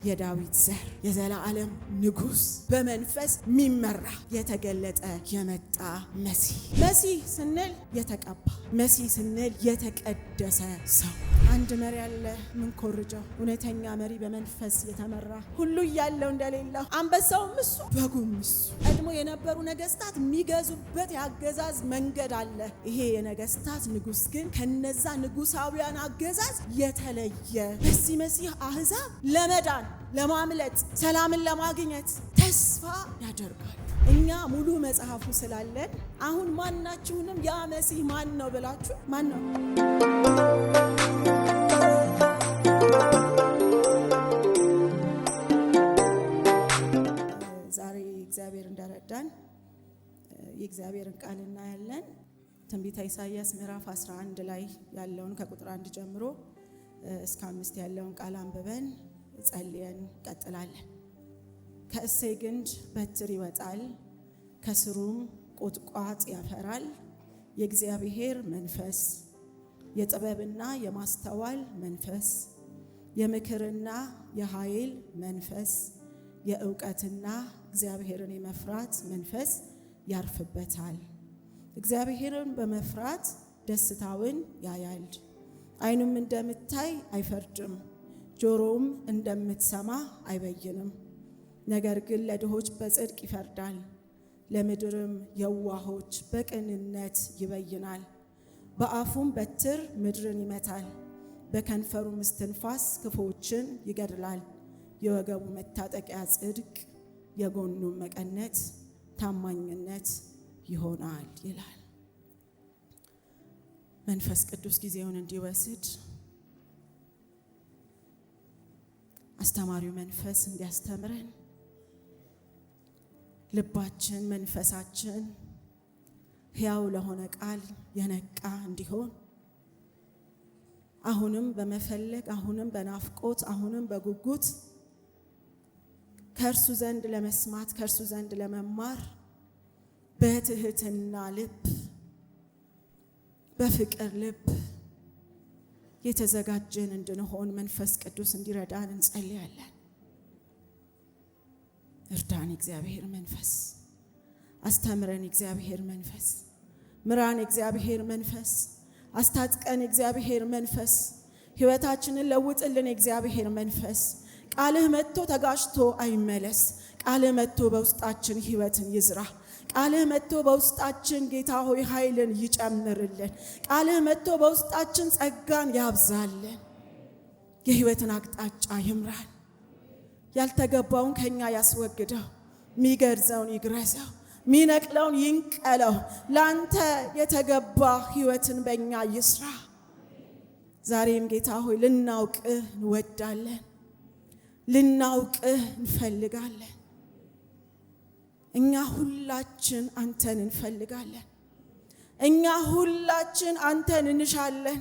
የዳዊት ዘር የዘላለም ንጉስ በመንፈስ የሚመራ የተገለጠ የመጣ መሲህ ስንል የተቀባ መሲህ ስንል የተቀደሰ ሰው አንድ መሪ ያለ ምን ኮርጀው እውነተኛ መሪ በመንፈስ የተመራ ሁሉ ያለው እንደሌለው አንበሳውም እሱ በጉም እሱ ቀድሞ የነበሩ ነገስታት የሚገዙበት ያገዛዝ መንገድ አለ። ይሄ የነገስታት ንጉስ ግን ከነዛ ንጉሳውያን አገዛዝ የተለየ በዚህ መሲህ አህዛብ ለመዳን ለማምለጥ ሰላምን ለማግኘት ተስፋ ያደርጋል። እኛ ሙሉ መጽሐፉ ስላለን አሁን ማናችሁንም ያ መሲህ ማን ነው ብላችሁ ማን ነው ዛሬ እግዚአብሔር እንደረዳን የእግዚአብሔርን ቃል እናያለን። ትንቢተ ኢሳይያስ ምዕራፍ 11 ላይ ያለውን ከቁጥር 1 ጀምሮ እስከ 5 ያለውን ቃል አንብበን ጸልየን ቀጥላለን። ከእሴይ ግንድ በትር ይወጣል፣ ከስሩም ቁጥቋጥ ያፈራል። የእግዚአብሔር መንፈስ የጥበብና የማስተዋል መንፈስ፣ የምክርና የኃይል መንፈስ፣ የእውቀትና እግዚአብሔርን የመፍራት መንፈስ ያርፍበታል። እግዚአብሔርን በመፍራት ደስታውን ያያል። ዓይኑም እንደምታይ አይፈርድም፣ ጆሮውም እንደምትሰማ አይበይንም። ነገር ግን ለድሆች በጽድቅ ይፈርዳል፣ ለምድርም የዋሆች በቅንነት ይበይናል። በአፉም በትር ምድርን ይመታል፣ በከንፈሩም እስትንፋስ ክፉዎችን ይገድላል። የወገቡ መታጠቂያ ጽድቅ፣ የጎኑም መቀነት ታማኝነት ይሆናል ይላል። መንፈስ ቅዱስ ጊዜውን እንዲወስድ አስተማሪው መንፈስ እንዲያስተምረን ልባችን መንፈሳችን ሕያው ለሆነ ቃል የነቃ እንዲሆን አሁንም በመፈለግ አሁንም በናፍቆት አሁንም በጉጉት ከእርሱ ዘንድ ለመስማት ከእርሱ ዘንድ ለመማር በትህትና ልብ በፍቅር ልብ የተዘጋጀን እንድንሆን መንፈስ ቅዱስ እንዲረዳን እንጸልያለን። እርዳን እግዚአብሔር መንፈስ፣ አስተምረን እግዚአብሔር መንፈስ፣ ምራን እግዚአብሔር መንፈስ፣ አስታጥቀን እግዚአብሔር መንፈስ፣ ሕይወታችንን ለውጥልን እግዚአብሔር መንፈስ። ቃልህ መጥቶ ተጋጭቶ አይመለስ። ቃልህ መጥቶ በውስጣችን ሕይወትን ይዝራ። ቃልህ መጥቶ በውስጣችን ጌታ ሆይ ኃይልን ይጨምርልን። ቃልህ መጥቶ በውስጣችን ጸጋን ያብዛልን። የሕይወትን አቅጣጫ ይምራል። ያልተገባውን ከኛ ያስወግደው፣ ሚገርዘውን ይግረዘው፣ ሚነቅለውን ይንቀለው። ላንተ የተገባ ሕይወትን በእኛ ይስራ። ዛሬም ጌታ ሆይ ልናውቅህ እንወዳለን፣ ልናውቅህ እንፈልጋለን። እኛ ሁላችን አንተን እንፈልጋለን። እኛ ሁላችን አንተን እንሻለን።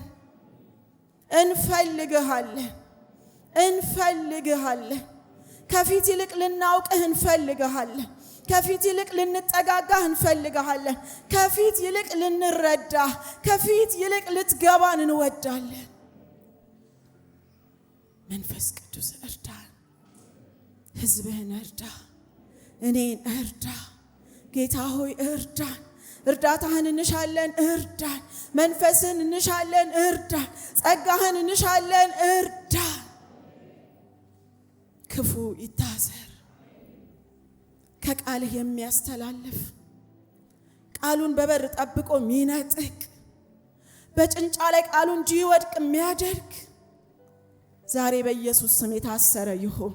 እንፈልግሃለን፣ እንፈልግሃለን። ከፊት ይልቅ ልናውቅህ እንፈልግሃለን። ከፊት ይልቅ ልንጠጋጋህ እንፈልግሃለን። ከፊት ይልቅ ልንረዳህ፣ ከፊት ይልቅ ልትገባን እንወዳለን። መንፈስ ቅዱስ እርዳን፣ ሕዝብህን እርዳ፣ እኔን እርዳ። ጌታ ሆይ እርዳን። እርዳታህን እንሻለን፣ እርዳን። መንፈስህን እንሻለን፣ እርዳን። ጸጋህን እንሻለን፣ እርዳን። ክፉ ይታሰር። ከቃልህ የሚያስተላልፍ ቃሉን በበር ጠብቆ ሚነጥቅ በጭንጫ ላይ ቃሉ እንዲወድቅ የሚያደርግ ዛሬ በኢየሱስ ስም የታሰረ ይሁን።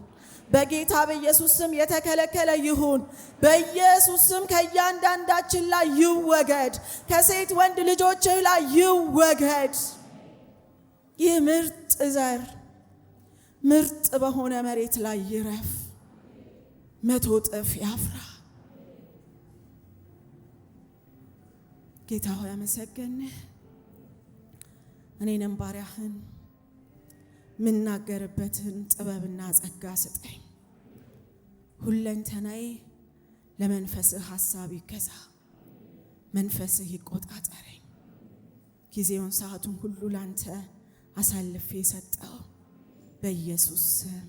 በጌታ በኢየሱስ ስም የተከለከለ ይሁን። በኢየሱስ ስም ከእያንዳንዳችን ላይ ይወገድ። ከሴት ወንድ ልጆችህ ላይ ይወገድ። ይህ ምርጥ ዘር ምርጥ በሆነ መሬት ላይ ይረፍ፣ 100 እጥፍ ያፍራ። ጌታ ሆይ አመሰግንህ። እኔንም ባሪያህን ምናገርበትን ጥበብና ጸጋ ስጠኝ። ሁለንተናዬ ለመንፈስህ ሐሳብ ይገዛ፣ መንፈስህ ይቆጣጠረኝ። ጊዜውን ሰዓቱን ሁሉ ላንተ አሳልፌ ሰጠው በኢየሱስ ስም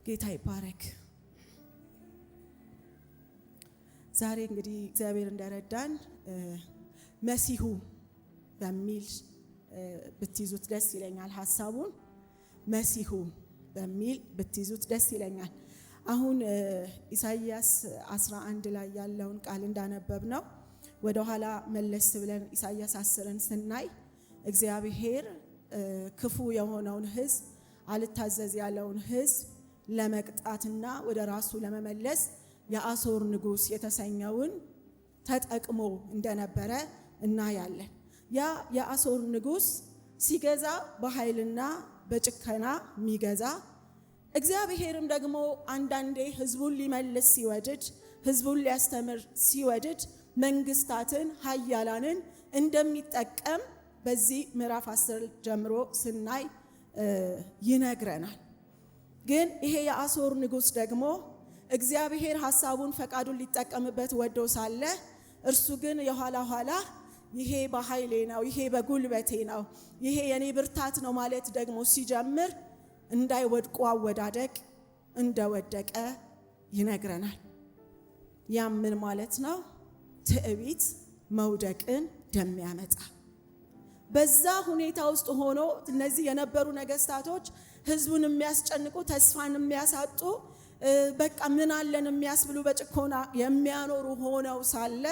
ጌታ ይባረክ። ዛሬ እንግዲህ እግዚአብሔር እንደረዳን መሲሁ በሚል ብትይዙት ደስ ይለኛል። ሐሳቡን መሲሁ በሚል ብትይዙት ደስ ይለኛል። አሁን ኢሳይያስ 11 ላይ ያለውን ቃል እንዳነበብ ነው ወደ ኋላ መለስ ብለን ኢሳይያስ 10ን ስናይ እግዚአብሔር ክፉ የሆነውን ሕዝብ አልታዘዝ ያለውን ሕዝብ ለመቅጣትና ወደ ራሱ ለመመለስ የአሦር ንጉሥ የተሰኘውን ተጠቅሞ እንደነበረ እናያለን። ያ የአሦር ንጉሥ ሲገዛ በኃይልና በጭከና የሚገዛ እግዚአብሔርም ደግሞ አንዳንዴ ሕዝቡን ሊመልስ ሲወድድ ሕዝቡን ሊያስተምር ሲወድድ መንግስታትን ኃያላንን እንደሚጠቀም በዚህ ምዕራፍ 10 ጀምሮ ስናይ ይነግረናል። ግን ይሄ የአሦር ንጉሥ ደግሞ እግዚአብሔር ሐሳቡን ፈቃዱን ሊጠቀምበት ወዶ ሳለ እርሱ ግን የኋላ ኋላ ይሄ በኃይሌ ነው፣ ይሄ በጉልበቴ ነው፣ ይሄ የኔ ብርታት ነው ማለት ደግሞ ሲጀምር እንዳይወድቁ አወዳደቅ እንደወደቀ ይነግረናል። ያም ምን ማለት ነው? ትዕቢት መውደቅን እንደሚያመጣ። በዛ ሁኔታ ውስጥ ሆኖ እነዚህ የነበሩ ነገስታቶች ህዝቡን የሚያስጨንቁ፣ ተስፋን የሚያሳጡ፣ በቃ ምን አለን የሚያስብሉ በጭኮና የሚያኖሩ ሆነው ሳለ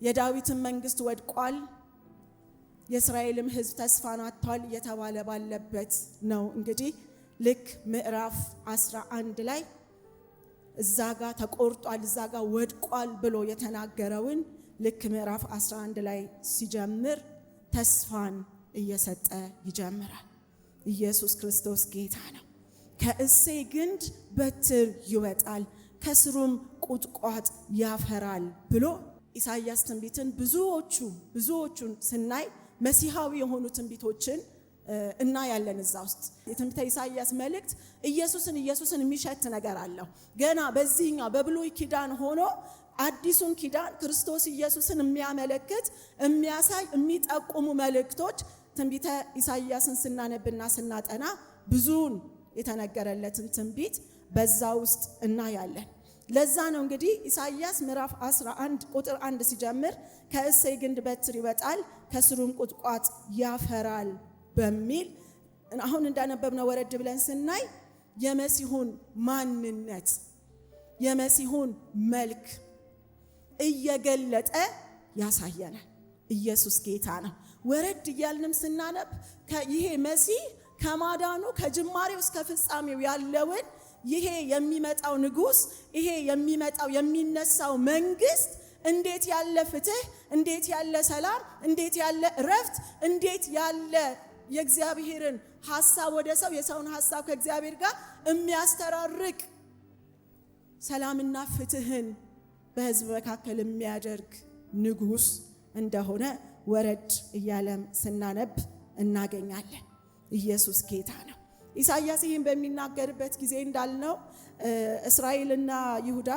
የዳዊትን መንግስት ወድቋል፣ የእስራኤልም ህዝብ ተስፋን አጥቷል እየተባለ ባለበት ነው እንግዲህ ልክ ምዕራፍ 11 ላይ እዛጋ ተቆርጧል እዛጋ ወድቋል ብሎ የተናገረውን ልክ ምዕራፍ 11 ላይ ሲጀምር ተስፋን እየሰጠ ይጀምራል። ኢየሱስ ክርስቶስ ጌታ ነው። ከእሴይ ግንድ በትር ይወጣል፣ ከስሩም ቁጥቋጥ ያፈራል ብሎ ኢሳይያስ ትንቢትን ብዙዎቹን ስናይ መሲሐዊ የሆኑ ትንቢቶችን እናያለን። እዛ ውስጥ የትንቢተ ኢሳይያስ መልእክት ኢየሱስን የሚሸት ነገር አለው። ገና በዚህኛው በብሉይ ኪዳን ሆኖ አዲሱን ኪዳን ክርስቶስ ኢየሱስን የሚያመለክት የሚያሳይ የሚጠቁሙ መልእክቶች ትንቢተ ኢሳይያስን ስናነብና ስናጠና ብዙውን የተነገረለትን ትንቢት በዛ ውስጥ እናያለን። ለዛ ነው እንግዲህ ኢሳይያስ ምዕራፍ 11 ቁጥር 1 ሲጀምር ከእሴይ ግንድ በትር ይወጣል ከስሩም ቁጥቋጥ ያፈራል በሚል አሁን እንዳነበብነው ወረድ ብለን ስናይ የመሲሁን ማንነት የመሲሁን መልክ እየገለጠ ያሳየናል። ኢየሱስ ጌታ ነው። ወረድ እያልንም ስናነብ ይሄ መሲህ ከማዳኑ ከጅማሬው እስከ ፍጻሜው ያለውን ይሄ የሚመጣው ንጉሥ ይሄ የሚመጣው የሚነሳው መንግስት እንዴት ያለ ፍትህ፣ እንዴት ያለ ሰላም፣ እንዴት ያለ እረፍት፣ እንዴት ያለ የእግዚአብሔርን ሐሳብ ወደ ሰው የሰውን ሐሳብ ከእግዚአብሔር ጋር የሚያስተራርቅ ሰላምና ፍትህን በህዝብ መካከል የሚያደርግ ንጉሥ እንደሆነ ወረድ እያለም ስናነብ እናገኛለን። ኢየሱስ ጌታ ነው። ኢሳይያስ ይህን በሚናገርበት ጊዜ እንዳልነው እስራኤልና ይሁዳ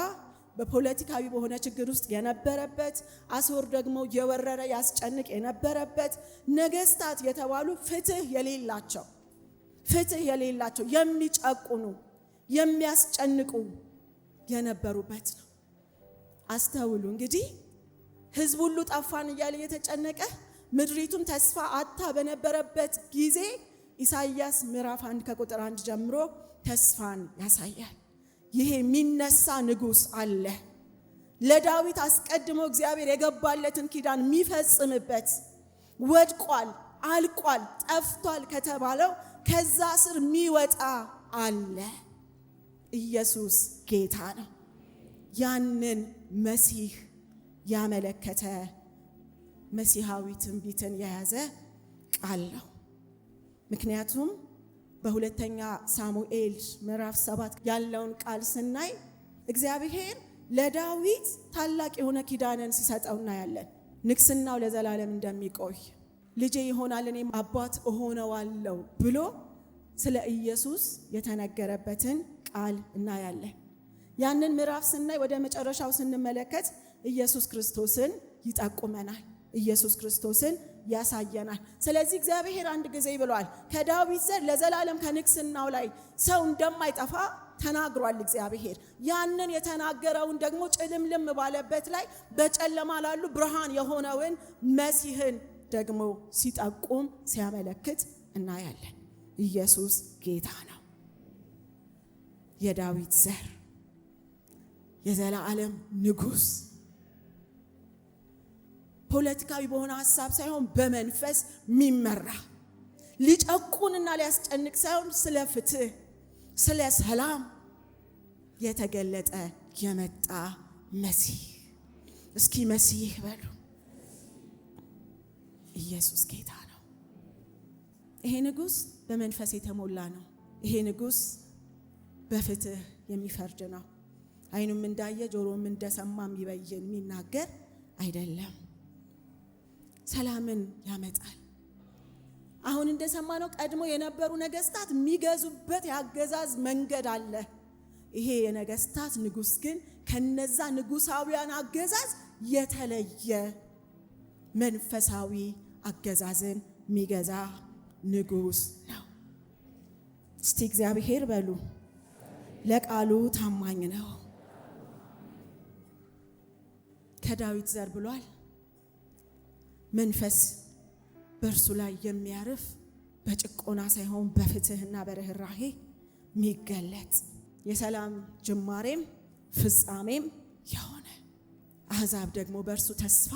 በፖለቲካዊ በሆነ ችግር ውስጥ የነበረበት፣ አሦር ደግሞ የወረረ ያስጨንቅ የነበረበት፣ ነገስታት የተባሉ ፍትህ የሌላቸው የሚጨቁኑ የሚያስጨንቁ የነበሩበት ነው። አስተውሉ እንግዲህ ህዝብ ሁሉ ጠፋን እያለ የተጨነቀ ምድሪቱን ተስፋ አታ በነበረበት ጊዜ ኢሳይያስ ምዕራፍ 1 ከቁጥር 1 ጀምሮ ተስፋን ያሳያል። ይሄ የሚነሳ ንጉሥ አለ። ለዳዊት አስቀድሞ እግዚአብሔር የገባለትን ኪዳን የሚፈጽምበት ወድቋል፣ አልቋል፣ ጠፍቷል ከተባለው ከዛ ስር የሚወጣ አለ። ኢየሱስ ጌታ ነው። ያንን መሲህ ያመለከተ መሲሐዊ ትንቢትን የያዘ ቃል ነው። ምክንያቱም በሁለተኛ ሳሙኤል ምዕራፍ 7 ያለውን ቃል ስናይ እግዚአብሔር ለዳዊት ታላቅ የሆነ ኪዳንን ሲሰጠው እናያለን። ንግስናው ለዘላለም እንደሚቆይ ልጄ ይሆናል እኔም አባት እሆነዋለሁ ብሎ ስለ ኢየሱስ የተነገረበትን ቃል እናያለን። ያንን ምዕራፍ ስናይ ወደ መጨረሻው ስንመለከት ኢየሱስ ክርስቶስን ይጠቁመናል። ኢየሱስ ክርስቶስን ያሳየናል። ስለዚህ እግዚአብሔር አንድ ጊዜ ብሏል፣ ከዳዊት ዘር ለዘላለም ከንግስናው ላይ ሰው እንደማይጠፋ ተናግሯል እግዚአብሔር። ያንን የተናገረውን ደግሞ ጭልምልም ባለበት ላይ በጨለማ ላሉ ብርሃን የሆነውን መሲህን ደግሞ ሲጠቁም ሲያመለክት እናያለን። ኢየሱስ ጌታ ነው። የዳዊት ዘር፣ የዘላለም ንጉሥ፣ ፖለቲካዊ በሆነ ሐሳብ ሳይሆን በመንፈስ የሚመራ ሊጨቁንና ሊያስጨንቅ ሳይሆን ስለ ፍትህ፣ ስለ ሰላም የተገለጠ የመጣ መሲህ። እስኪ መሲህ በሉ። ኢየሱስ ጌታ ነው። ይሄ ንጉሥ በመንፈስ የተሞላ ነው። ይሄ ንጉሥ በፍትህ የሚፈርድ ነው። ዓይኑም እንዳየ ጆሮም እንደሰማ የሚበይን የሚናገር አይደለም። ሰላምን ያመጣል። አሁን እንደሰማነው ቀድሞ የነበሩ ነገስታት የሚገዙበት ያገዛዝ መንገድ አለ። ይሄ የነገስታት ንጉሥ ግን ከነዛ ንጉሳውያን አገዛዝ የተለየ መንፈሳዊ አገዛዝን የሚገዛ ንጉሥ ነው። እስቲ እግዚአብሔር በሉ። ለቃሉ ታማኝ ነው። ከዳዊት ዘር ብሏል። መንፈስ በእርሱ ላይ የሚያርፍ በጭቆና ሳይሆን በፍትህና በርህራሄ የሚገለጥ የሰላም ጅማሬም ፍጻሜም የሆነ አሕዛብ ደግሞ በእርሱ ተስፋ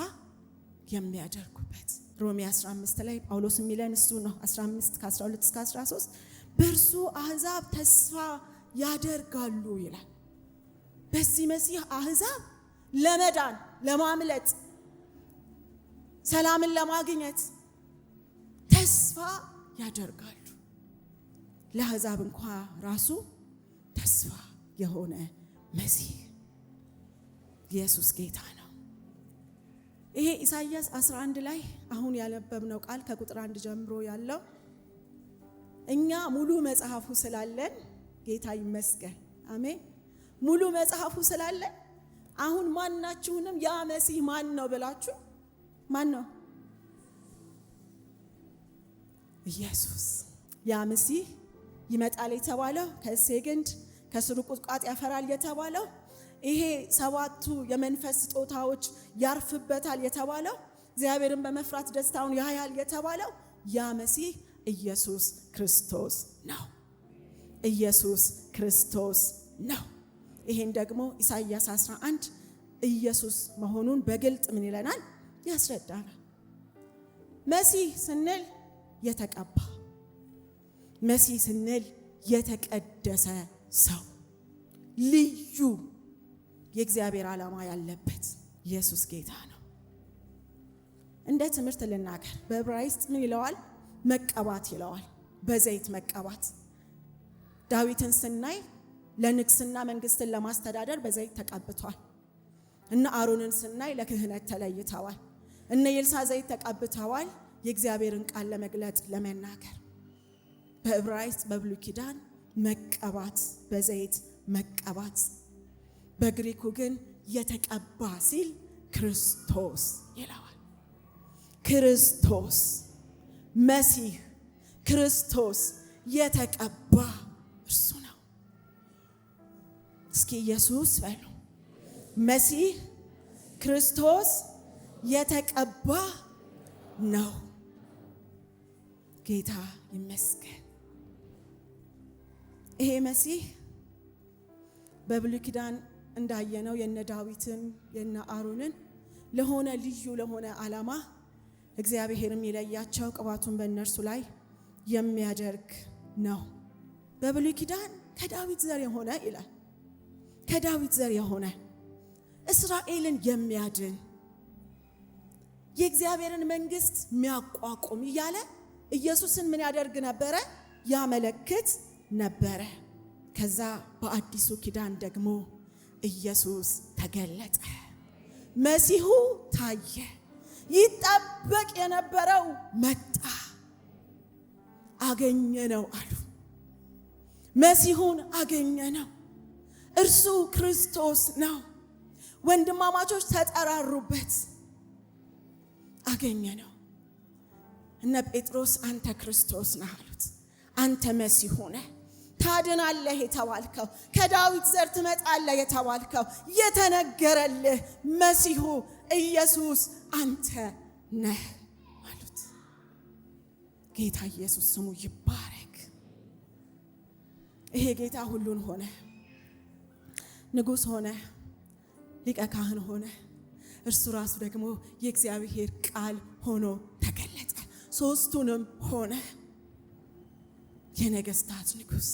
የሚያደርጉበት። ሮሜ 15 ላይ ጳውሎስ የሚለን እሱ ነው። 15 ከ12 እስከ 13 በእርሱ አሕዛብ ተስፋ ያደርጋሉ ይላል። በዚህ መሲህ አሕዛብ ለመዳን፣ ለማምለጥ፣ ሰላምን ለማግኘት ተስፋ ያደርጋሉ። ለአሕዛብ እንኳ ራሱ ተስፋ የሆነ መሲህ ኢየሱስ ጌታ ነው። ይሄ ኢሳይያስ 11 ላይ አሁን ያነበብነው ቃል ከቁጥር 1 ጀምሮ ያለው እኛ ሙሉ መጽሐፉ ስላለን ጌታ ይመስገን፣ አሜን። ሙሉ መጽሐፉ ስላለን አሁን ማናችሁንም ያ መሲህ ማን ነው ብላችሁ ማን ነው? ኢየሱስ። ያ መሲህ ይመጣል የተባለው ከእሴይ ግንድ ከስሩ ቁጥቋጥ ያፈራል የተባለው ይሄ 7ቱ የመንፈስ ስጦታዎች ያርፍበታል የተባለው እግዚአብሔርን በመፍራት ደስታውን ያያል የተባለው ያ መሲህ ኢየሱስ ክርስቶስ ነው። ኢየሱስ ክርስቶስ ነው። ይሄን ደግሞ ኢሳይያስ 11 ኢየሱስ መሆኑን በግልጥ ምን ይለናል? ያስረዳናል። መሲህ ስንል የተቀባ፣ መሲህ ስንል የተቀደሰ ሰው፣ ልዩ የእግዚአብሔር ዓላማ ያለበት ኢየሱስ ጌታ ነው። እንደ ትምህርት ልናገር፣ በዕብራይስጥ ምን ይለዋል? መቀባት ይለዋል። በዘይት መቀባት። ዳዊትን ስናይ ለንግስና መንግስትን ለማስተዳደር በዘይት ተቀብቷል። እነ አሮንን ስናይ ለክህነት ተለይተዋል። እነ ኤልሳዕ ዘይት ተቀብተዋል፣ የእግዚአብሔርን ቃል ለመግለጥ ለመናገር። በዕብራይስጥ በብሉይ ኪዳን መቀባት፣ በዘይት መቀባት። በግሪኩ ግን የተቀባ ሲል ክርስቶስ ይለዋል። ክርስቶስ መሲህ፣ ክርስቶስ የተቀባ እርሱ ነው። እስኪ ኢየሱስ በሉ። መሲህ ክርስቶስ የተቀባ ነው። ጌታ ይመስገን። ይሄ መሲህ በብሉይ ኪዳን እንዳየነው የነ ዳዊትን የነ አሮንን ለሆነ ልዩ ለሆነ ዓላማ እግዚአብሔርም ይለያቸው ቅባቱን በእነርሱ ላይ የሚያደርግ ነው። በብሉይ ኪዳን ከዳዊት ዘር የሆነ ይላል። ከዳዊት ዘር የሆነ እስራኤልን የሚያድን የእግዚአብሔርን መንግስት የሚያቋቁም እያለ ኢየሱስን ምን ያደርግ ነበረ? ያመለክት ነበረ። ከዛ በአዲሱ ኪዳን ደግሞ ኢየሱስ ተገለጠ። መሲሁ ታየ። ይጠበቅ የነበረው መጣ። አገኘነው አሉ። መሲሁን አገኘነው። እርሱ ክርስቶስ ነው። ወንድማማቾች ተጠራሩበት። አገኘነው። እነ ጴጥሮስ አንተ ክርስቶስ ነህ አሉት። አንተ መሲሁ ነህ። ታድናለህ የተባልከው ከዳዊት ዘር ትመጣለህ የተባልከው የተነገረልህ መሲሁ ኢየሱስ አንተ ነህ አሉት። ጌታ ኢየሱስ ስሙ ይባረክ። ይሄ ጌታ ሁሉን ሆነ፣ ንጉሥ ሆነ፣ ሊቀ ካህን ሆነ። እርሱ ራሱ ደግሞ የእግዚአብሔር ቃል ሆኖ ተገለጠ። ሶስቱንም ሆነ። የነገስታት ንጉሥ፣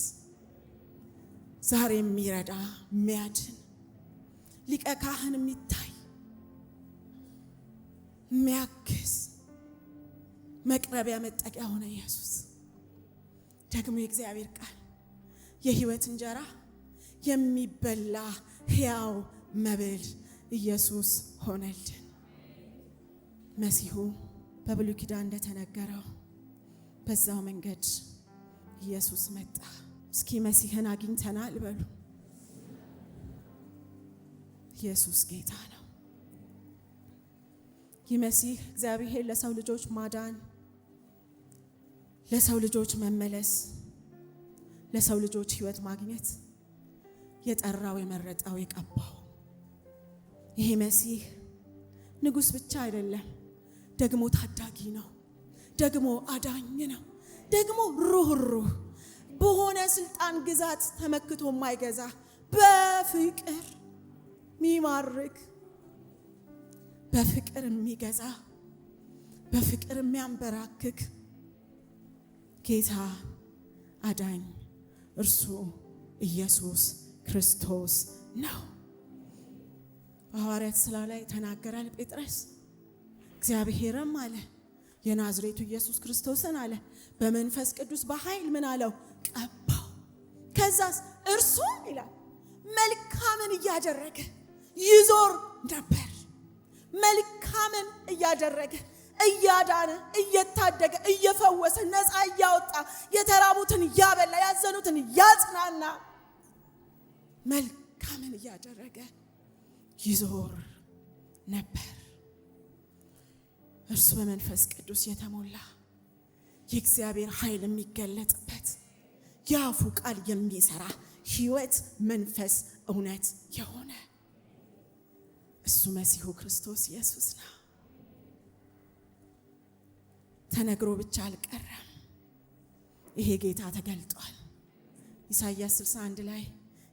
ዛሬ የሚረዳ የሚያድን ሊቀ ካህን የሚታይ የሚያግዝ መቅረቢያ መጠጊያ ሆነ ኢየሱስ። ደግሞ የእግዚአብሔር ቃል የሕይወት እንጀራ የሚበላ ሕያው መብል ኢየሱስ ሆነልን። መሲሁ በብሉይ ኪዳን እንደተነገረው በዛው መንገድ ኢየሱስ መጣ። እስኪ መሲህን አግኝተናል በሉ። ኢየሱስ ጌታ ነው። ይህ መሲህ እግዚአብሔር ለሰው ልጆች ማዳን፣ ለሰው ልጆች መመለስ፣ ለሰው ልጆች ሕይወት ማግኘት የጠራው የመረጠው የቀባው ይሄ መሲህ ንጉሥ ብቻ አይደለም፣ ደግሞ ታዳጊ ነው፣ ደግሞ አዳኝ ነው፣ ደግሞ ሩህሩህ በሆነ ስልጣን ግዛት ተመክቶ የማይገዛ በፍቅር የሚማርክ በፍቅር የሚገዛ በፍቅር የሚያንበራክክ ጌታ አዳኝ እርሱ ኢየሱስ ክርስቶስ ነው። በሐዋርያት ሥራ ላይ ተናገራል ጴጥሮስ። እግዚአብሔርም አለ የናዝሬቱ ኢየሱስ ክርስቶስን አለ በመንፈስ ቅዱስ በኃይል ምን አለው? ቀባው። ከዛስ እርሱም ይላል መልካምን እያደረገ ይዞር ነበር። መልካምን እያደረገ እያዳነ እየታደገ እየፈወሰ ነፃ እያወጣ የተራቡትን እያበላ ያዘኑትን እያጽናና መልካምን እያደረገ ይዞር ነበር። እርሱ በመንፈስ ቅዱስ የተሞላ የእግዚአብሔር ኃይል የሚገለጥበት የአፉ ቃል የሚሰራ ሕይወት መንፈስ እውነት የሆነ እሱ መሲሁ ክርስቶስ ኢየሱስ ነው። ተነግሮ ብቻ አልቀረም። ይሄ ጌታ ተገልጧል። ኢሳይያስ 61 ላይ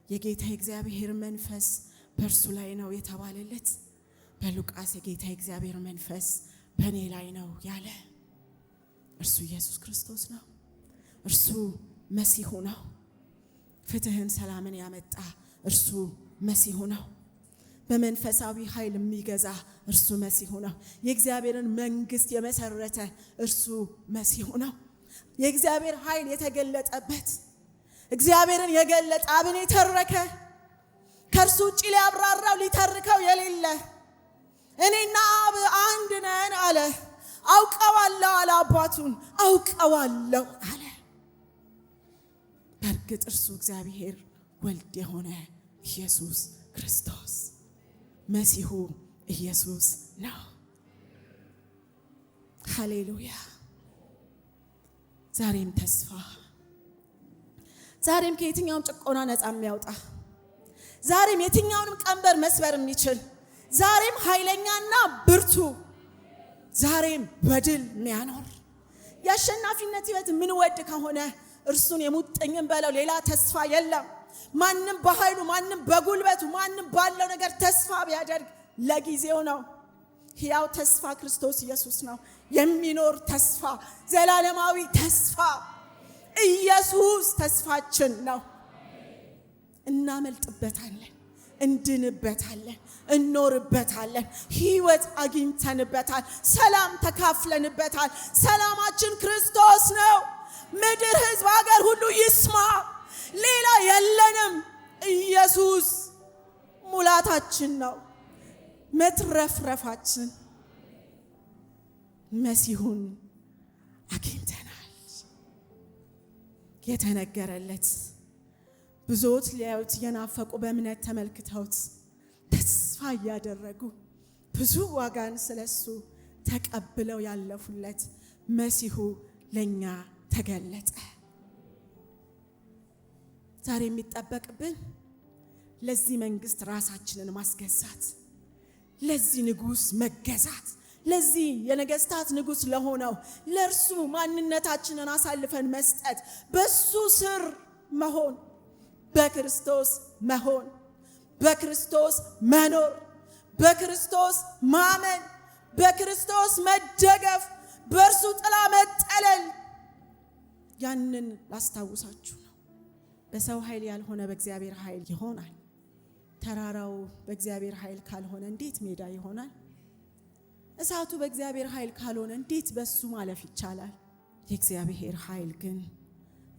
የጌታ እግዚአብሔር መንፈስ በእርሱ ላይ ነው የተባለለት፣ በሉቃስ የጌታ እግዚአብሔር መንፈስ በእኔ ላይ ነው ያለ እርሱ ኢየሱስ ክርስቶስ ነው። እርሱ መሲሁ ነው። ፍትህን ሰላምን ያመጣ እርሱ መሲሁ ነው። በመንፈሳዊ ኃይል የሚገዛ እርሱ መሲሁ ነው። የእግዚአብሔርን መንግስት የመሰረተ እርሱ መሲሁ ነው። የእግዚአብሔር ኃይል የተገለጠበት እግዚአብሔርን የገለጠ አብን የተረከ ከእርሱ ውጭ ሊያብራራው ሊተርከው የሌለ እኔና አብ አንድ ነን አለ። አውቀዋለሁ አለ። አባቱን አውቀዋለሁ አለ። በእርግጥ እርሱ እግዚአብሔር ወልድ የሆነ ኢየሱስ ክርስቶስ መሲሁ ኢየሱስ ነው። ሃሌሉያ። ዛሬም ተስፋ፣ ዛሬም ከየትኛውም ጭቆና ነፃ የሚያወጣ፣ ዛሬም የትኛውንም ቀንበር መስበር የሚችል፣ ዛሬም ኃይለኛና ብርቱ፣ ዛሬም በድል የሚያኖር የአሸናፊነት ሕይወት የምንወድ ከሆነ እርሱን የሙጥኝም በለው ሌላ ተስፋ የለም። ማንም በኃይሉ ማንም በጉልበቱ ማንም ባለው ነገር ተስፋ ቢያደርግ ለጊዜው ነው። ሕያው ተስፋ ክርስቶስ ኢየሱስ ነው። የሚኖር ተስፋ፣ ዘላለማዊ ተስፋ ኢየሱስ ተስፋችን ነው። እናመልጥበታለን፣ እንድንበታለን፣ እንኖርበታለን። ሕይወት አግኝተንበታል። ሰላም ተካፍለንበታል። ሰላማችን ክርስቶስ ነው። ምድር፣ ሕዝብ፣ ሀገር ሁሉ ይስማ። ሌላ የለንም። ኢየሱስ ሙላታችን ነው፣ መትረፍረፋችን። መሲሁን አግኝተናል። የተነገረለት ብዙዎች ሊያዩት የናፈቁ በእምነት ተመልክተውት ተስፋ እያደረጉ ብዙ ዋጋን ስለሱ ተቀብለው ያለፉለት መሲሁ ለኛ ተገለጠ። ዛሬ የሚጠበቅብን ለዚህ መንግስት ራሳችንን ማስገዛት፣ ለዚህ ንጉስ መገዛት፣ ለዚህ የነገስታት ንጉስ ለሆነው ለእርሱ ማንነታችንን አሳልፈን መስጠት፣ በሱ ስር መሆን፣ በክርስቶስ መሆን፣ በክርስቶስ መኖር፣ በክርስቶስ ማመን፣ በክርስቶስ መደገፍ፣ በእርሱ ጥላ መጠለል። ያንን ላስታውሳችሁ ነው። በሰው ኃይል ያልሆነ በእግዚአብሔር ኃይል ይሆናል። ተራራው በእግዚአብሔር ኃይል ካልሆነ እንዴት ሜዳ ይሆናል? እሳቱ በእግዚአብሔር ኃይል ካልሆነ እንዴት በሱ ማለፍ ይቻላል? የእግዚአብሔር ኃይል ግን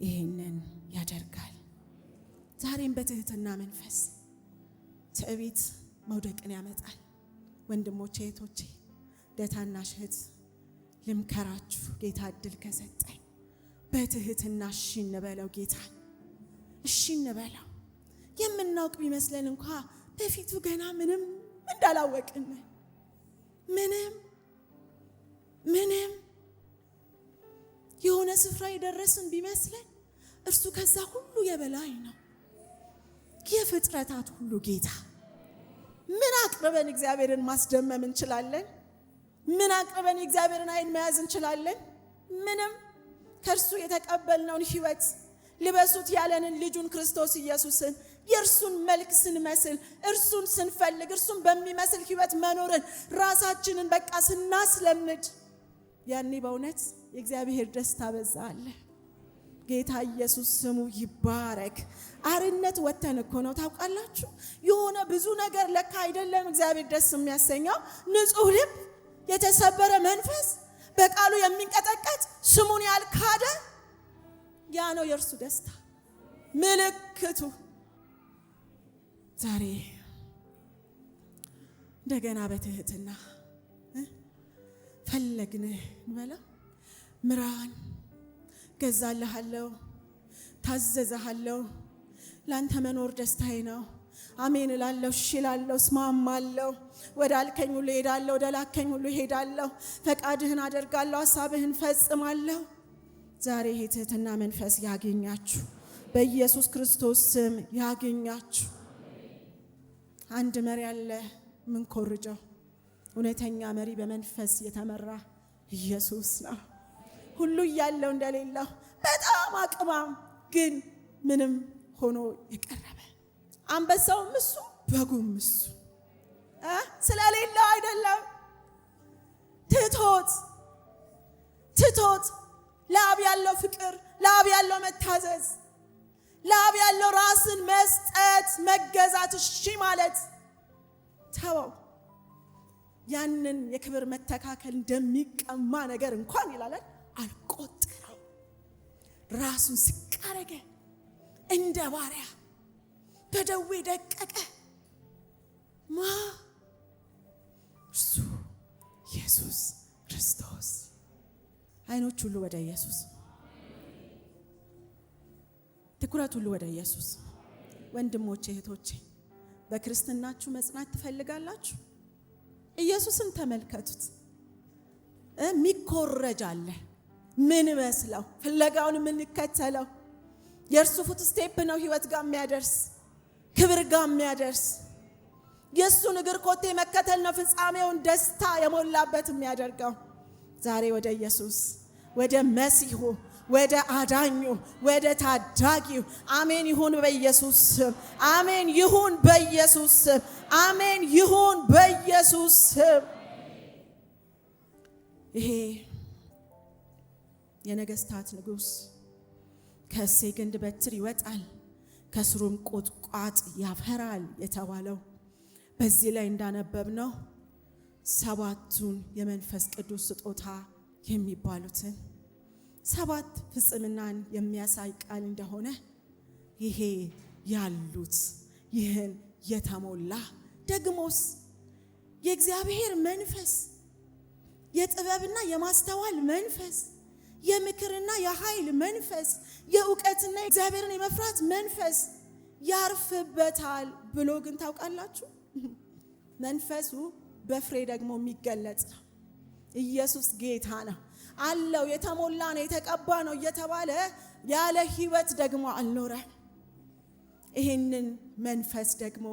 ይሄንን ያደርጋል። ዛሬም በትህትና መንፈስ ትዕቢት መውደቅን ያመጣል። ወንድሞቼ እህቶቼ፣ ለታናሽ እህት ልምከራችሁ፣ ጌታ እድል ከሰጠኝ በትህትና እሺ እንበለው። ጌታ እሺ እንበለው። የምናውቅ ቢመስለን እንኳ በፊቱ ገና ምንም እንዳላወቅን ምንም የሆነ ስፍራ የደረስን ቢመስለን እርሱ ከዛ ሁሉ የበላይ ነው። የፍጥረታት ሁሉ ጌታ። ምን አቅርበን እግዚአብሔርን ማስደመም እንችላለን? ምን አቅርበን የእግዚአብሔርን ኃይል መያዝ እንችላለን? ምንም። ከእርሱ የተቀበልነውን ሕይወት ልበሱት ያለንን ልጁን ክርስቶስ ኢየሱስን የእርሱን መልክ ስንመስል፣ እርሱን ስንፈልግ፣ እርሱን በሚመስል ሕይወት መኖርን ራሳችንን በቃ ስናስለምድ፣ ያኔ በእውነት የእግዚአብሔር ደስታ በዛ አለ። ጌታ ኢየሱስ ስሙ ይባረክ። አርነት ወተን እኮ ነው ታውቃላችሁ። የሆነ ብዙ ነገር ለካ አይደለም እግዚአብሔር ደስ የሚያሰኘው። ንጹሕ ልብ፣ የተሰበረ መንፈስ፣ በቃሉ የሚንቀጠቀጥ ስሙን ያልካደ፣ ያ ነው የእርሱ ደስታ ምልክቱ። ዛሬ እንደገና በትህትና ፈለግንህ እንበለው። ምራን፣ ገዛልሃለሁ፣ ታዘዝሃለሁ። ላንተ መኖር ደስታዬ ነው። አሜን እላለሁ፣ እሺ እላለሁ፣ እስማማለሁ። ወደ አልከኝ ሁሉ ሄዳለሁ፣ ወደ ላከኝ ሁሉ ሄዳለሁ። ፈቃድህን አደርጋለሁ፣ ሐሳብህን ፈጽማለሁ። ዛሬ የትህትና መንፈስ ያገኛችሁ፣ በኢየሱስ ክርስቶስ ስም ያገኛችሁ። አንድ መሪ አለ ምን ኮርጀው። እውነተኛ መሪ በመንፈስ የተመራ ኢየሱስ ነው። ሁሉ እያለው እንደሌለው በጣም አቅማም ግን ምንም ሆኖ የቀረበ አንበሳውም እሱ በጉም እሱ ስለሌለው አይደለም። ትቶት ለአብ ያለው ፍቅር፣ ለአብ ያለው መታዘዝ፣ ለአብ ያለው ራስን መስጠት፣ መገዛት፣ እሺ ማለት ተወው። ያንን የክብር መተካከል እንደሚቀማ ነገር እንኳን ይላል አልቆጠረው። ራሱን ዝቅ አደረገ፣ እንደ ባሪያ በደዌ ደቀቀ። እርሱ ኢየሱስ ክርስቶስ። አይኖች ሁሉ ወደ ኢየሱስ፣ ትኩረት ሁሉ ወደ ኢየሱስ። ወንድሞቼ እህቶቼ፣ በክርስትናችሁ መጽናት ትፈልጋላችሁ? ኢየሱስን ተመልከቱት። ሚኮረጅ አለ ምን መስለው ፍለጋውን የምንከተለው የእርሱ ፉት ስቴፕ ነው ህይወት ጋር የሚያደርስ ክብር ጋር የሚያደርስ የእሱን እግር ኮቴ መከተል ነው ፍጻሜውን ደስታ የሞላበት የሚያደርገው። ዛሬ ወደ ኢየሱስ፣ ወደ መሲሁ፣ ወደ አዳኙ፣ ወደ ታዳጊው አሜን ይሁን በኢየሱስ ስም። አሜን ይሁን በኢየሱስ ስም። አሜን ይሁን በኢየሱስ ስም። ይሄ የነገስታት ንጉስ ከእሴይ ግንድ በትር ይወጣል፣ ከስሩም ቁጥቋጥ ያፈራል የተባለው በዚህ ላይ እንዳነበብነው ሰባቱን የመንፈስ ቅዱስ ስጦታ የሚባሉትን ሰባት ፍጽምናን የሚያሳይ ቃል እንደሆነ ይሄ ያሉት ይህን የተሞላ ደግሞስ የእግዚአብሔር መንፈስ የጥበብና የማስተዋል መንፈስ የምክርና የኃይል መንፈስ የእውቀትና እግዚአብሔርን የመፍራት መንፈስ ያርፍበታል ብሎ ግን ታውቃላችሁ? መንፈሱ በፍሬ ደግሞ የሚገለጽ ነው። ኢየሱስ ጌታ ነው አለው የተሞላ ነው የተቀባ ነው እየተባለ ያለ ህይወት ደግሞ አልኖረም። ይሄንን መንፈስ ደግሞ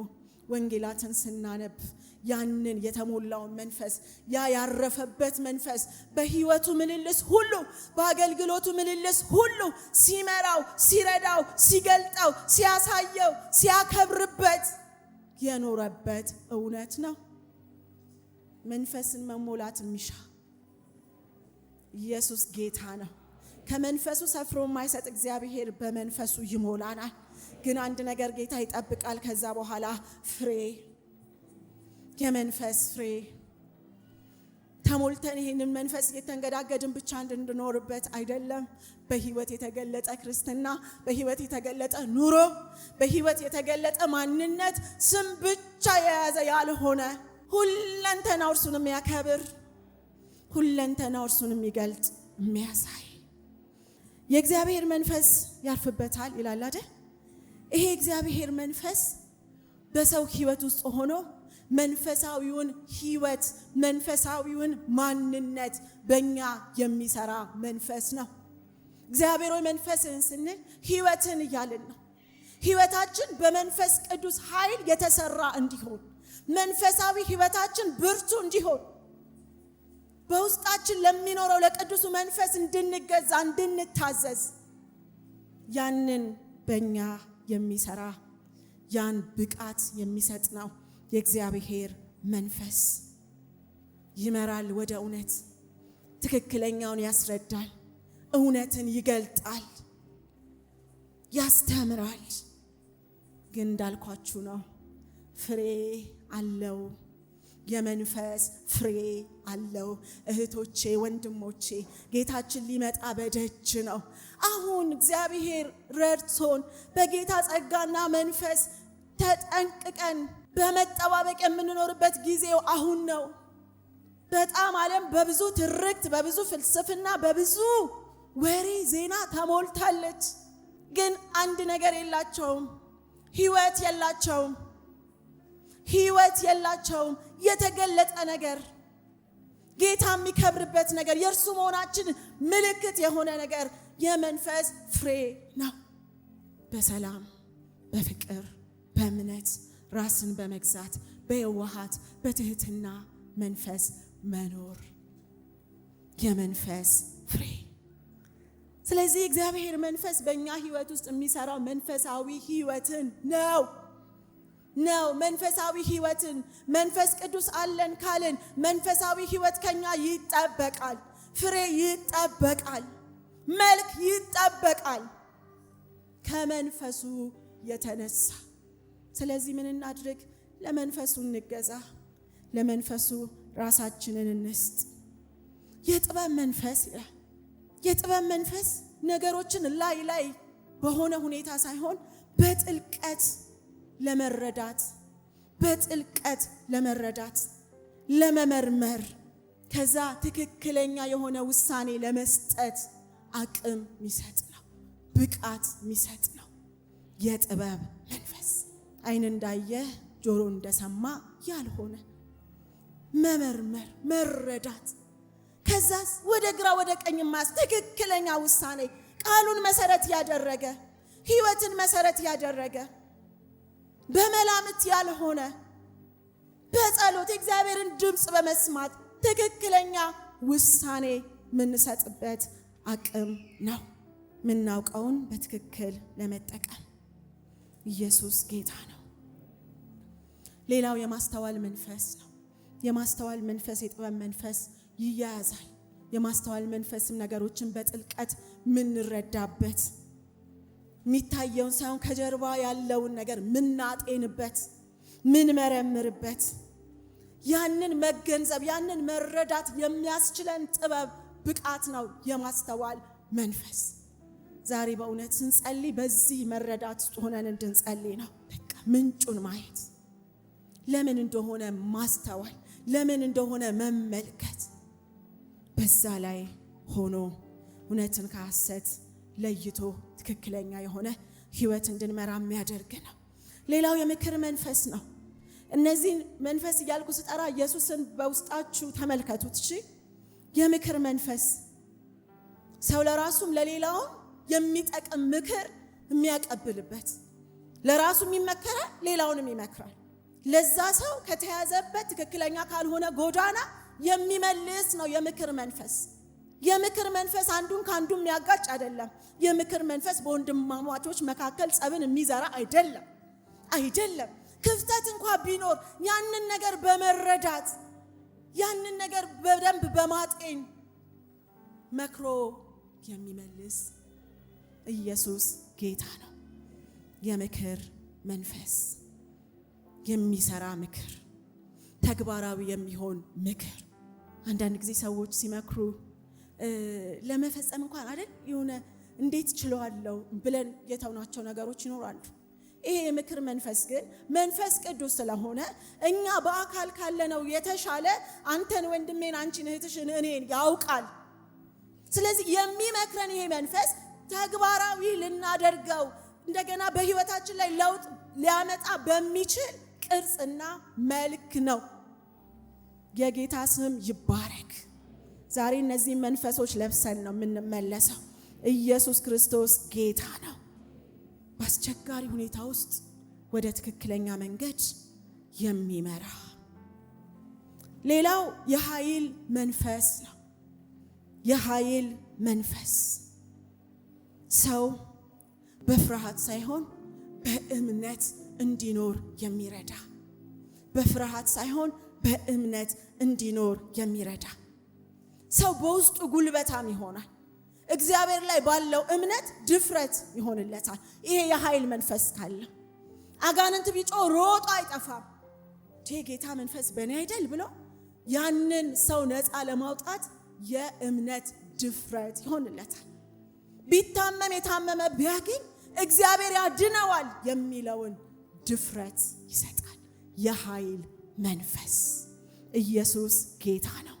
ወንጌላትን ስናነብ ያንን የተሞላውን መንፈስ ያ ያረፈበት መንፈስ በህይወቱ ምልልስ ሁሉ በአገልግሎቱ ምልልስ ሁሉ ሲመራው ሲረዳው ሲገልጠው ሲያሳየው ሲያከብርበት የኖረበት እውነት ነው። መንፈስን መሞላት የሚሻ ኢየሱስ ጌታ ነው። ከመንፈሱ ሰፍሮ የማይሰጥ እግዚአብሔር በመንፈሱ ይሞላናል። ግን አንድ ነገር ጌታ ይጠብቃል። ከዛ በኋላ ፍሬ፣ የመንፈስ ፍሬ ተሞልተን ይህንን መንፈስ እየተንገዳገድን ብቻ እንድንኖርበት አይደለም። በህይወት የተገለጠ ክርስትና፣ በህይወት የተገለጠ ኑሮ፣ በህይወት የተገለጠ ማንነት ስም ብቻ የያዘ ያልሆነ ሁለንተናው እርሱን የሚያከብር ሁለንተናው እርሱን የሚገልጥ የሚያሳይ የእግዚአብሔር መንፈስ ያርፍበታል ይላል አይደል? ይሄ እግዚአብሔር መንፈስ በሰው ህይወት ውስጥ ሆኖ መንፈሳዊውን ህይወት መንፈሳዊውን ማንነት በእኛ የሚሰራ መንፈስ ነው። እግዚአብሔር ሆይ መንፈስን ስንል ህይወትን እያልን ነው። ህይወታችን በመንፈስ ቅዱስ ኃይል የተሰራ እንዲሆን፣ መንፈሳዊ ህይወታችን ብርቱ እንዲሆን፣ በውስጣችን ለሚኖረው ለቅዱሱ መንፈስ እንድንገዛ እንድንታዘዝ ያንን በእኛ የሚሰራ ያን ብቃት የሚሰጥ ነው የእግዚአብሔር መንፈስ። ይመራል ወደ እውነት፣ ትክክለኛውን ያስረዳል፣ እውነትን ይገልጣል፣ ያስተምራል። ግን እንዳልኳችሁ ነው፣ ፍሬ አለው። የመንፈስ ፍሬ አለው። እህቶቼ ወንድሞቼ፣ ጌታችን ሊመጣ በደጅ ነው። አሁን እግዚአብሔር ረድቶን በጌታ ጸጋና መንፈስ ተጠንቅቀን በመጠባበቅ የምንኖርበት ጊዜው አሁን ነው። በጣም ዓለም በብዙ ትርክት፣ በብዙ ፍልስፍና፣ በብዙ ወሬ ዜና ተሞልታለች። ግን አንድ ነገር የላቸውም፣ ህይወት የላቸውም። ህይወት የላቸውም። የተገለጠ ነገር፣ ጌታ የሚከብርበት ነገር፣ የእርሱ መሆናችን ምልክት የሆነ ነገር የመንፈስ ፍሬ ነው። በሰላም፣ በፍቅር፣ በእምነት፣ ራስን በመግዛት፣ በየዋሃት፣ በትህትና መንፈስ መኖር የመንፈስ ፍሬ። ስለዚህ እግዚአብሔር መንፈስ በእኛ ህይወት ውስጥ የሚሰራው መንፈሳዊ ህይወትን ነው። መንፈሳዊ ህይወትን መንፈስ ቅዱስ አለን ካልን መንፈሳዊ ህይወት ከኛ ይጠበቃል። ፍሬ ይጠበቃል። መልክ ይጠበቃል ከመንፈሱ የተነሳ። ስለዚህ ምን እናድርግ? ለመንፈሱ እንገዛ፣ ለመንፈሱ ራሳችንን እንስጥ። የጥበብ መንፈስ ይላል። የጥበብ መንፈስ ነገሮችን ላይ በሆነ ሁኔታ ሳይሆን በጥልቀት ለመረዳት፣ በጥልቀት ለመረዳት፣ ለመመርመር፣ ከዛ ትክክለኛ የሆነ ውሳኔ ለመስጠት አቅም የሚሰጥ ነው። ብቃት የሚሰጥ ነው የጥበብ መንፈስ። ዓይን እንዳየ ጆሮ እንደሰማ ያልሆነ መመርመር፣ መረዳት፣ ከዛስ ወደ ግራ ወደ ቀኝ ማስ ትክክለኛ ውሳኔ፣ ቃሉን መሰረት ያደረገ፣ ህይወትን መሰረት ያደረገ፣ በመላምት ያልሆነ፣ በጸሎት እግዚአብሔርን ድምጽ በመስማት ትክክለኛ ውሳኔ የምንሰጥበት አቅም ነው። ምናውቀውን በትክክል ለመጠቀም ኢየሱስ ጌታ ነው። ሌላው የማስተዋል መንፈስ ነው። የማስተዋል መንፈስ፣ የጥበብ መንፈስ ይያያዛል። የማስተዋል መንፈስም ነገሮችን በጥልቀት ምንረዳበት፣ የሚታየውን ሳይሆን ከጀርባ ያለውን ነገር ምናጤንበት፣ ምንመረምርበት፣ ያንን መገንዘብ ያንን መረዳት የሚያስችለን ጥበብ ብቃት ነው የማስተዋል መንፈስ። ዛሬ በእውነት ስንጸልይ በዚህ መረዳት ውስጥ ሆነን እንድንጸልይ ነው። በቃ ምንጩን ማየት፣ ለምን እንደሆነ ማስተዋል፣ ለምን እንደሆነ መመልከት፣ በዛ ላይ ሆኖ እውነትን ከሐሰት ለይቶ ትክክለኛ የሆነ ህይወት እንድንመራ የሚያደርግ ነው። ሌላው የምክር መንፈስ ነው። እነዚህ መንፈስ እያልኩ ስጠራ ኢየሱስን በውስጣችሁ ተመልከቱት። እሺ፣ የምክር መንፈስ ሰው ለራሱም ለሌላውም የሚጠቅም ምክር የሚያቀብልበት፣ ለራሱም ይመከራል፣ ሌላውንም ይመክራል። ለዛ ሰው ከተያዘበት ትክክለኛ ካልሆነ ጎዳና የሚመልስ ነው የምክር መንፈስ። የምክር መንፈስ አንዱን ካንዱ የሚያጋጭ አይደለም። የምክር መንፈስ በወንድማማቾች መካከል ጸብን የሚዘራ አይደለም። ክፍተት እንኳን ቢኖር ያንን ነገር በመረዳት ያንን ነገር በደንብ በማጤን መክሮ የሚመልስ ኢየሱስ ጌታ ነው። የምክር መንፈስ የሚሰራ ምክር፣ ተግባራዊ የሚሆን ምክር። አንዳንድ ጊዜ ሰዎች ሲመክሩ ለመፈጸም እንኳን አይደል የሆነ እንዴት ችለዋለሁ ብለን የተውናቸው ነገሮች ይኖራሉ። ይሄ የምክር መንፈስ ግን መንፈስ ቅዱስ ስለሆነ እኛ በአካል ካለነው የተሻለ አንተን ወንድሜን፣ አንቺን እህትሽን፣ እኔን ያውቃል። ስለዚህ የሚመክረን ይሄ መንፈስ ተግባራዊ ልናደርገው እንደገና በህይወታችን ላይ ለውጥ ሊያመጣ በሚችል ቅርጽና መልክ ነው። የጌታ ስም ይባረክ። ዛሬ እነዚህ መንፈሶች ለብሰን ነው የምንመለሰው። ኢየሱስ ክርስቶስ ጌታ ነው። በአስቸጋሪ ሁኔታ ውስጥ ወደ ትክክለኛ መንገድ የሚመራ። ሌላው የኃይል መንፈስ ነው። የኃይል መንፈስ ሰው በፍርሃት ሳይሆን በእምነት እንዲኖር የሚረዳ፣ በፍርሃት ሳይሆን በእምነት እንዲኖር የሚረዳ ሰው በውስጡ ጉልበታም ይሆናል። እግዚአብሔር ላይ ባለው እምነት ድፍረት ይሆንለታል። ይሄ የኃይል መንፈስ ካለ አጋንንት ቢጮህ ሮጦ አይጠፋም። ጌታ መንፈስ በእኔ አይደል ብሎ ያንን ሰው ነፃ ለማውጣት የእምነት ድፍረት ይሆንለታል። ቢታመም የታመመ ቢያገኝ እግዚአብሔር ያድነዋል የሚለውን ድፍረት ይሰጣል። የኃይል መንፈስ ኢየሱስ ጌታ ነው።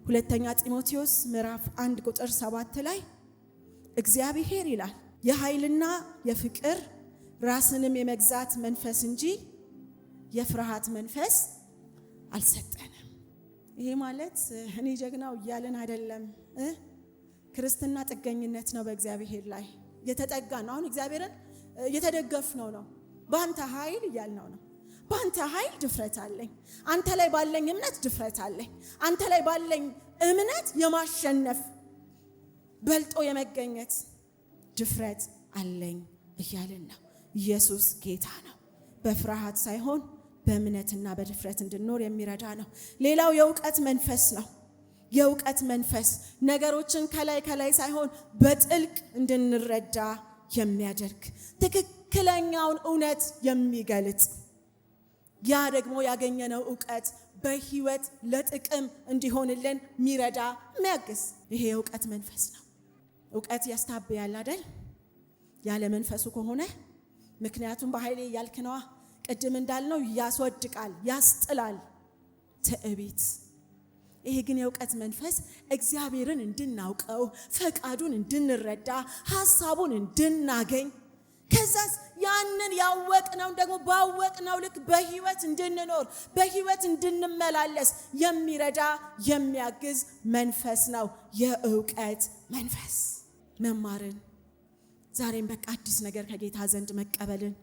ሁለተኛ ጢሞቴዎስ ምዕራፍ 1 ቁጥር 7 ላይ እግዚአብሔር ይላል የኃይልና የፍቅር ራስንም የመግዛት መንፈስ እንጂ የፍርሃት መንፈስ አልሰጠንም። ይሄ ማለት እኔ ጀግናው እያለን አይደለም። ክርስትና ጥገኝነት ነው። በእግዚአብሔር ላይ የተጠጋ ነው። አሁን እግዚአብሔርን የተደገፍነው ነው። በአንተ ኃይል እያልነው ነው። በአንተ ኃይል ድፍረት አለኝ። አንተ ላይ ባለኝ እምነት ድፍረት አለኝ። አንተ ላይ ባለኝ እምነት የማሸነፍ በልጦ የመገኘት ድፍረት አለኝ እያልን ነው። ኢየሱስ ጌታ ነው። በፍርሃት ሳይሆን በእምነትና በድፍረት እንድንኖር የሚረዳ ነው። ሌላው የእውቀት መንፈስ ነው። የእውቀት መንፈስ ነገሮችን ከላይ ሳይሆን በጥልቅ እንድንረዳ የሚያደርግ ትክክለኛውን እውነት የሚገልጽ ያ ደግሞ ያገኘነው እውቀት በህይወት ለጥቅም እንዲሆንልን የሚረዳ የሚያግዝ ይሄ የእውቀት መንፈስ ነው። እውቀት ያስታብያል አይደል? ያለ መንፈሱ ከሆነ ምክንያቱም በኃይሌ ያልክነዋ ቅድም እንዳልነው ያስወድቃል፣ ያስጥላል፣ ትዕቢት። ይሄ ግን የእውቀት መንፈስ እግዚአብሔርን እንድናውቀው፣ ፈቃዱን እንድንረዳ፣ ሐሳቡን እንድናገኝ ከዛስ ያንን ያወቅነው ደግሞ ባወቅነው ልክ በህይወት እንድንኖር በህይወት እንድንመላለስ የሚረዳ የሚያግዝ መንፈስ ነው። የእውቀት መንፈስ መማርን ዛሬም በቃ አዲስ ነገር ከጌታ ዘንድ መቀበልን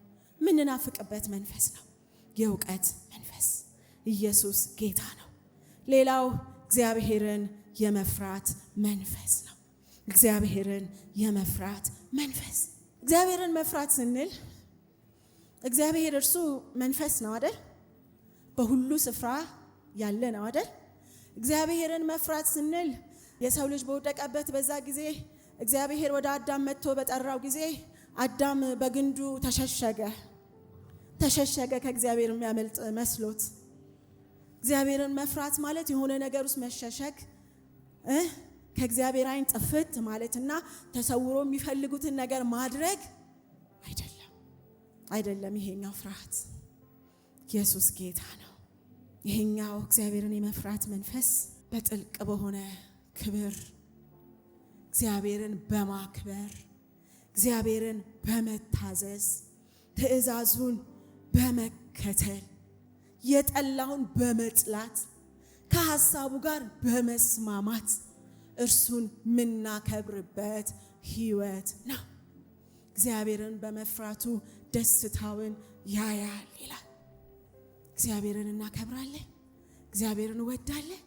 ምንናፍቅበት መንፈስ ነው። የእውቀት መንፈስ ኢየሱስ ጌታ ነው። ሌላው እግዚአብሔርን የመፍራት መንፈስ ነው። እግዚአብሔርን የመፍራት መንፈስ እግዚአብሔርን መፍራት ስንል እግዚአብሔር እርሱ መንፈስ ነው አይደል? በሁሉ ስፍራ ያለ ነው አይደል? እግዚአብሔርን መፍራት ስንል የሰው ልጅ በወደቀበት በዛ ጊዜ እግዚአብሔር ወደ አዳም መጥቶ በጠራው ጊዜ አዳም በግንዱ ተሸሸገ ከእግዚአብሔር የሚያመልጥ መስሎት። እግዚአብሔርን መፍራት ማለት የሆነ ነገር ውስጥ መሸሸግ ከእግዚአብሔር ዓይን ጥፍት ማለትና ተሰውሮ የሚፈልጉትን ነገር ማድረግ አይደለም። ይሄኛው ፍርሃት ኢየሱስ ጌታ ነው። ይሄኛው እግዚአብሔርን የመፍራት መንፈስ በጥልቅ በሆነ ክብር እግዚአብሔርን በማክበር እግዚአብሔርን በመታዘዝ ትእዛዙን በመከተል የጠላውን በመጥላት ከሐሳቡ ጋር በመስማማት እርሱን ምናከብርበት ህይወት ነው። እግዚአብሔርን በመፍራቱ ደስታውን ያያል ይላል። እግዚአብሔርን እናከብራለን፣ እግዚአብሔርን እንወዳለን፣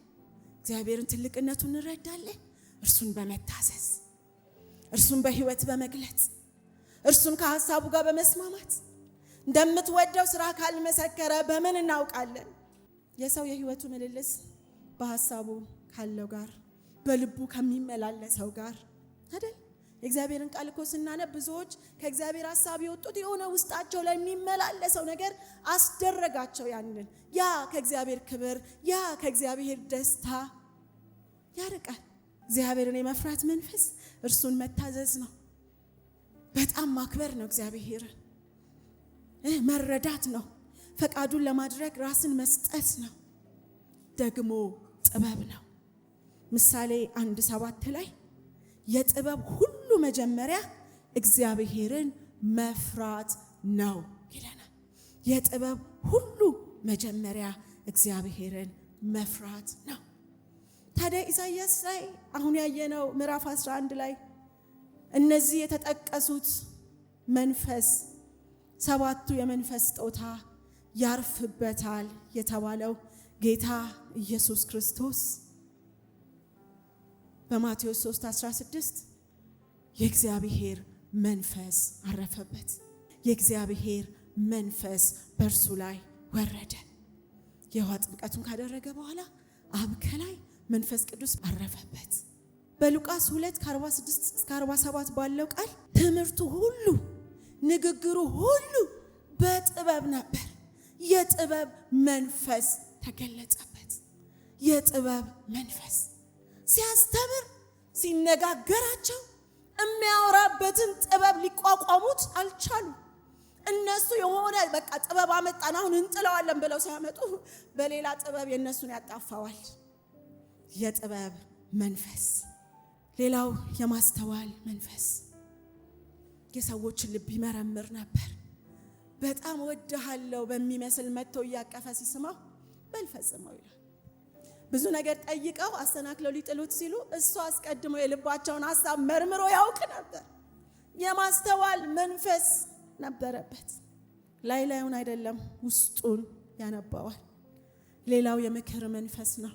እግዚአብሔርን ትልቅነቱን እንረዳለን። እርሱን በመታዘዝ እርሱን በህይወት በመግለጽ እርሱን ከሐሳቡ ጋር በመስማማት እንደምትወደው ስራ ካልመሰከረ በምን እናውቃለን? የሰው የህይወቱ ምልልስ በሐሳቡ ካለው ጋር በልቡ ከሚመላለሰው ጋር አይደል? የእግዚአብሔርን ቃል እኮ ስናነብ ብዙዎች ከእግዚአብሔር ሐሳብ የወጡት የሆነ ውስጣቸው ላይ የሚመላለሰው ነገር አስደረጋቸው። ያንን ያ ከእግዚአብሔር ክብር ያ ከእግዚአብሔር ደስታ ያርቃል። እግዚአብሔርን የመፍራት መንፈስ እርሱን መታዘዝ ነው። በጣም ማክበር ነው። እግዚአብሔርን መረዳት ነው። ፈቃዱን ለማድረግ ራስን መስጠት ነው። ደግሞ ጥበብ ነው። ምሳሌ 1:7 ላይ የጥበብ ሁሉ መጀመሪያ እግዚአብሔርን መፍራት ነው ይለናል። የጥበብ ሁሉ መጀመሪያ እግዚአብሔርን መፍራት ነው። ታዲያ ኢሳይያስ ላይ አሁን ያየነው ምዕራፍ 11 ላይ እነዚህ የተጠቀሱት መንፈስ 7ቱ የመንፈስ ስጦታ ያርፍበታል የተባለው ጌታ ኢየሱስ ክርስቶስ በማቴዎስ 3:16 የእግዚአብሔር መንፈስ አረፈበት። የእግዚአብሔር መንፈስ በእርሱ ላይ ወረደ። የውሃ ጥምቀቱን ካደረገ በኋላ አብ ከላይ መንፈስ ቅዱስ አረፈበት። በሉቃስ 2:46-47 ባለው ቃል ትምህርቱ ሁሉ ንግግሩ ሁሉ በጥበብ ነበር። የጥበብ መንፈስ ተገለጸበት። የጥበብ መንፈስ ሲያስተምር ሲነጋገራቸው የሚያወራበትን ጥበብ ሊቋቋሙት አልቻሉም። እነሱ የሆነ በቃ ጥበብ አመጣን አሁን እንጥለዋለን ብለው ሲያመጡ በሌላ ጥበብ የነሱን ያጣፋዋል። የጥበብ መንፈስ። ሌላው የማስተዋል መንፈስ። የሰዎችን ልብ ይመረምር ነበር። በጣም ወድሃለሁ በሚመስል መጥቶ እያቀፈ ሲስማው በልፈጽመው ይላል። ብዙ ነገር ጠይቀው አሰናክለው ሊጥሉት ሲሉ እሱ አስቀድሞ የልባቸውን ሐሳብ መርምሮ ያውቅ ነበር። የማስተዋል መንፈስ ነበረበት። ላዩን አይደለም ውስጡን ያነባዋል። ሌላው የምክር መንፈስ ነው።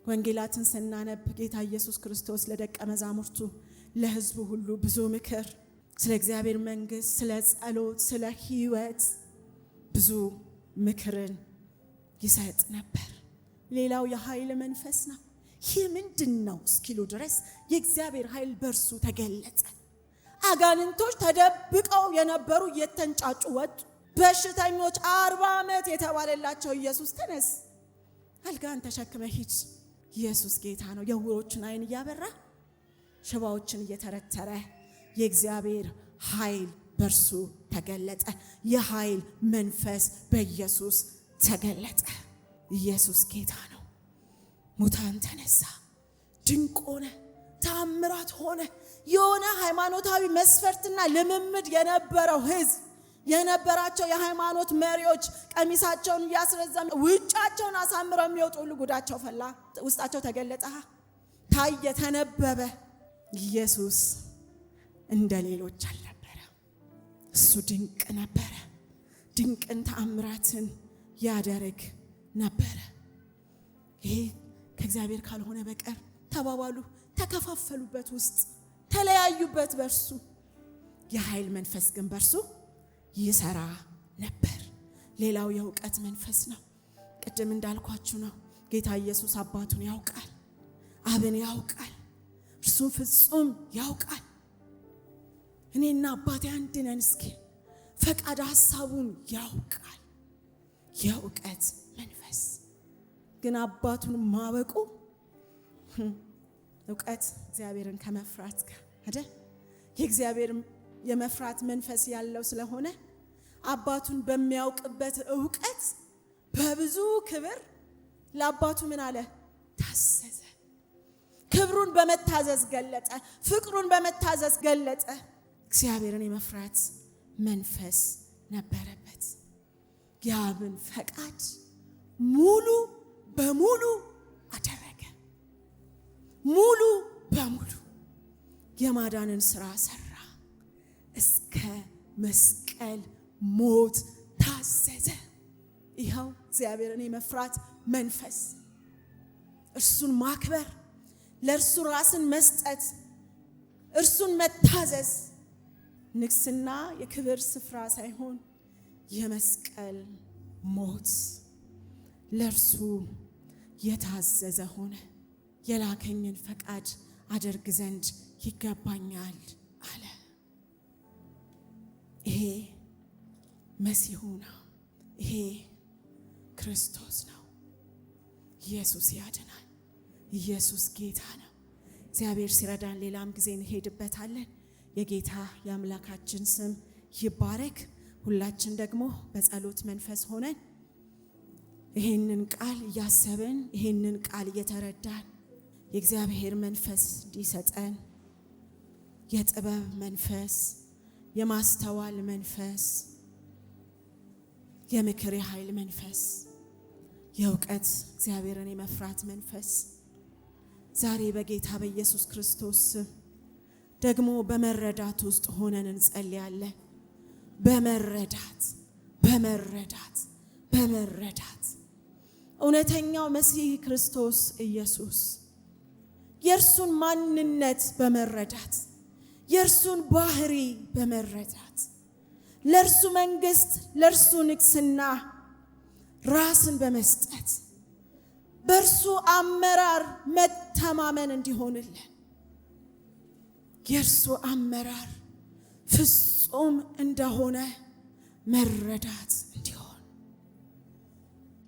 ወንጌላትን ስናነብ ጌታ ኢየሱስ ክርስቶስ ለደቀ መዛሙርቱ ለሕዝቡ ሁሉ ብዙ ምክር ስለ እግዚአብሔር መንግሥት፣ ስለ ጸሎት፣ ስለ ሕይወት ብዙ ምክርን ይሰጥ ነበር። ሌላው የኃይል መንፈስ ነው። ይህ ምንድነው እስኪሉ ድረስ የእግዚአብሔር ኃይል በእርሱ ተገለጸ። አጋንንቶች ተደብቀው የነበሩ እየተንጫጩ ወጡ። በሽተኞች 40 ዓመት የተባለላቸው ኢየሱስ ተነስ፣ አልጋን ተሸክመ ሂድ። ኢየሱስ ጌታ ነው። የዕውሮችን ዓይን እያበራ ሽባዎችን እየተረተረ የእግዚአብሔር ኃይል በእርሱ ተገለጠ። የኃይል መንፈስ በኢየሱስ ተገለጠ። ኢየሱስ ጌታ ነው። ሙታን ተነሳ፣ ድንቅ ሆነ፣ ተአምራት ሆነ። የሆነ ሃይማኖታዊ መስፈርትና ልምምድ የነበረው ሕዝብ የነበራቸው የሃይማኖት መሪዎች ቀሚሳቸውን እያስረዘሙ ውጫቸውን አሳምረው የሚወጡ ሁሉ ጉዳቸው ፈላ። ውስጣቸው ተገለጠ፣ ታየ፣ ተነበበ። ኢየሱስ እንደ ሌሎች አልነበረ። እሱ ድንቅ ነበረ። ድንቅን ተአምራትን ያደርግ ነበረ። ይሄ ከእግዚአብሔር ካልሆነ በቀር ተባባሉ፣ ተከፋፈሉበት፣ ውስጥ ተለያዩበት። በርሱ የኃይል መንፈስ ግን በርሱ ይሰራ ነበር። ሌላው የእውቀት መንፈስ ነው። ቅድም እንዳልኳችሁ ነው። ጌታ ኢየሱስ አባቱን ያውቃል፣ አብን ያውቃል፣ እርሱን ፍጹም ያውቃል። እኔና አባቴ አንድ ነን እስኪ ፈቃድ ሐሳቡን ያውቃል። የእውቀት መንፈስ ግን አባቱን ማወቁ እውቀት እግዚአብሔርን ከመፍራት ጋር አይደል? የእግዚአብሔር የመፍራት መንፈስ ያለው ስለሆነ አባቱን በሚያውቅበት እውቀት በብዙ ክብር ለአባቱ ምን አለ? ታዘዘ። ክብሩን በመታዘዝ ገለጠ። ፍቅሩን በመታዘዝ ገለጠ። እግዚአብሔርን የመፍራት መንፈስ ነበረበት። የአብን ፈቃድ ሙሉ በሙሉ አደረገ። ሙሉ በሙሉ የማዳንን ስራ ሰራ። እስከ መስቀል ሞት ታዘዘ። ይኸው እግዚአብሔርን የመፍራት መንፈስ፣ እርሱን ማክበር፣ ለእርሱ ራስን መስጠት፣ እርሱን መታዘዝ ንግስና የክብር ስፍራ ሳይሆን የመስቀል ሞት ለእርሱ የታዘዘ ሆነ። የላከኝን ፈቃድ አደርግ ዘንድ ይገባኛል አለ። ይሄ መሲሁ ነው። ይሄ ክርስቶስ ነው። ኢየሱስ ያድናል። ኢየሱስ ጌታ ነው። እግዚአብሔር ሲረዳን ሌላም ጊዜ እንሄድበታለን። የጌታ የአምላካችን ስም ይባረክ። ሁላችን ደግሞ በጸሎት መንፈስ ሆነን ይሄንን ቃል እያሰብን ይሄንን ቃል እየተረዳን የእግዚአብሔር መንፈስ እንዲሰጠን የጥበብ መንፈስ፣ የማስተዋል መንፈስ፣ የምክር የኃይል መንፈስ፣ የእውቀት እግዚአብሔርን የመፍራት መንፈስ ዛሬ በጌታ በኢየሱስ ክርስቶስ ደግሞ በመረዳት ውስጥ ሆነን እንጸልያለን። በመረዳት እውነተኛው መሲህ ክርስቶስ ኢየሱስ የእርሱን ማንነት በመረዳት የእርሱን ባህሪ በመረዳት ለእርሱ መንግስት ለእርሱ ንግስና ራስን በመስጠት በእርሱ አመራር መተማመን እንዲሆንልን የእርሱ አመራር ፍጹም እንደሆነ መረዳት